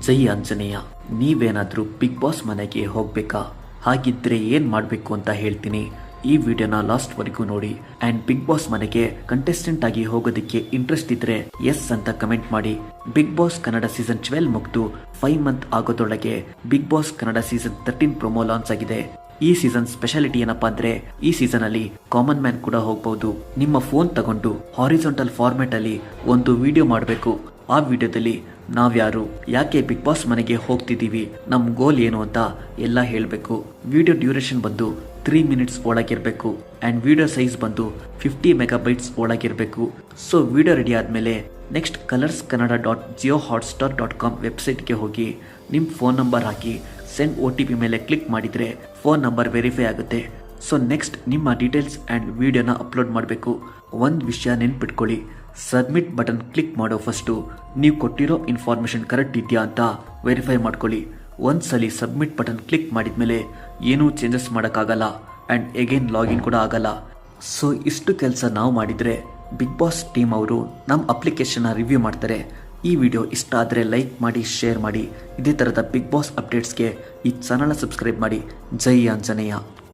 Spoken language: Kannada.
ಜೈ ಆಂಜನೇಯ. ನೀವೇನಾದರೂ ಬಿಗ್ ಬಾಸ್ ಮನೆಗೆ ಹೋಗ್ಬೇಕಾ? ಹಾಗಿದ್ರೆ ಏನ್ ಮಾಡಬೇಕು ಅಂತ ಹೇಳ್ತೀನಿ. ಈ ವಿಡಿಯೋನ ಲಾಸ್ಟ್ ವರೆಗೂ ನೋಡಿ. ಅಂಡ್ ಬಿಗ್ ಬಾಸ್ ಮನೆಗೆ ಕಂಟೆಸ್ಟೆಂಟ್ ಆಗಿ ಹೋಗೋದಕ್ಕೆ ಇಂಟ್ರೆಸ್ಟ್ ಇದ್ರೆ ಎಸ್ ಅಂತ ಕಮೆಂಟ್ ಮಾಡಿ. ಬಿಗ್ ಬಾಸ್ ಕನ್ನಡ ಸೀಸನ್ 12 ಮುಗಿದು 5 ಮಂತ್ ಆಗೋದ್ರೊಳಗೆ Bigg Boss Kannada season 13 promo launch ಆಗಿದೆ. ಈ ಸೀಸನ್ ಸ್ಪೆಷಾಲಿಟಿ ಏನಪ್ಪಾ ಅಂದ್ರೆ ಈ ಸೀಸನ್ ಅಲ್ಲಿ ಕಾಮನ್ ಮ್ಯಾನ್ ಕೂಡ ಹೋಗಬಹುದು. ನಿಮ್ಮ ಫೋನ್ ತಗೊಂಡು ಹಾರಿಜಾಂಟಲ್ ಫಾರ್ಮ್ಯಾಟ್ ಅಲ್ಲಿ ಒಂದು ವಿಡಿಯೋ ಮಾಡಬೇಕು. ಆ ವಿಡಿಯೋದಲ್ಲಿ ನಾವ್ಯಾರು, ಯಾಕೆ ಬಿಗ್ ಬಾಸ್ ಮನೆಗೆ ಹೋಗ್ತಿದ್ದೀವಿ, ನಮ್ ಗೋಲ್ ಏನು ಅಂತ ಎಲ್ಲ ಹೇಳಬೇಕು. ವಿಡಿಯೋ ಡ್ಯೂರೇಷನ್ ಬಂದು 3 ಮಿನಿಟ್ಸ್ ಒಳಗಿರ್ಬೇಕು. ಅಂಡ್ ವಿಡಿಯೋ ಸೈಜ್ ಬಂದು 50 ಮೆಗಾಬೈಟ್ಸ್ ಒಳಗಿರ್ಬೇಕು. ಸೊ ವಿಡಿಯೋ ರೆಡಿ ಆದ್ಮೇಲೆ ನೆಕ್ಸ್ಟ್ colorskannada.jiohotstar.com ವೆಬ್ಸೈಟ್ಗೆ ಹೋಗಿ ನಿಮ್ಮ ಫೋನ್ ನಂಬರ್ ಹಾಕಿ ಸೆಂಡ್ OTP ಮೇಲೆ ಕ್ಲಿಕ್ ಮಾಡಿದ್ರೆ ಫೋನ್ ನಂಬರ್ ವೆರಿಫೈ ಆಗುತ್ತೆ. ಸೊ ನೆಕ್ಸ್ಟ್ ನಿಮ್ಮ ಡೀಟೇಲ್ಸ್ ಆ್ಯಂಡ್ ವಿಡಿಯೋನ ಅಪ್ಲೋಡ್ ಮಾಡಬೇಕು. ಒಂದು ವಿಷಯ ನೆನ್ಪಿಟ್ಕೊಳ್ಳಿ, ಸಬ್ಮಿಟ್ ಬಟನ್ ಕ್ಲಿಕ್ ಮಾಡೋ ಫಸ್ಟು ನೀವು ಕೊಟ್ಟಿರೋ ಇನ್ಫಾರ್ಮೇಷನ್ ಕರೆಕ್ಟ್ ಇದೆಯಾ ಅಂತ ವೆರಿಫೈ ಮಾಡ್ಕೊಳ್ಳಿ. ಒಂದ್ಸಲಿ ಸಬ್ಮಿಟ್ ಬಟನ್ ಕ್ಲಿಕ್ ಮಾಡಿದ್ಮೇಲೆ ಏನೂ ಚೇಂಜಸ್ ಮಾಡೋಕ್ಕಾಗಲ್ಲ ಆ್ಯಂಡ್ ಎಗೇನ್ ಲಾಗಿನ್ ಕೂಡ ಆಗಲ್ಲ. ಸೊ ಇಷ್ಟು ಕೆಲಸ ನಾವು ಮಾಡಿದರೆ ಬಿಗ್ ಬಾಸ್ ಟೀಮ್ ಅವರು ನಮ್ಮ ಅಪ್ಲಿಕೇಶನ್ನ ರಿವ್ಯೂ ಮಾಡ್ತಾರೆ. ಈ ವಿಡಿಯೋ ಇಷ್ಟ ಆದರೆ ಲೈಕ್ ಮಾಡಿ, ಶೇರ್ ಮಾಡಿ. ಇದೇ ಥರದ ಬಿಗ್ ಬಾಸ್ ಅಪ್ಡೇಟ್ಸ್ಗೆ ಈ ಚಾನಲ್ನ ಸಬ್ಸ್ಕ್ರೈಬ್ ಮಾಡಿ. ಜೈ ಆಂಜನೇಯ.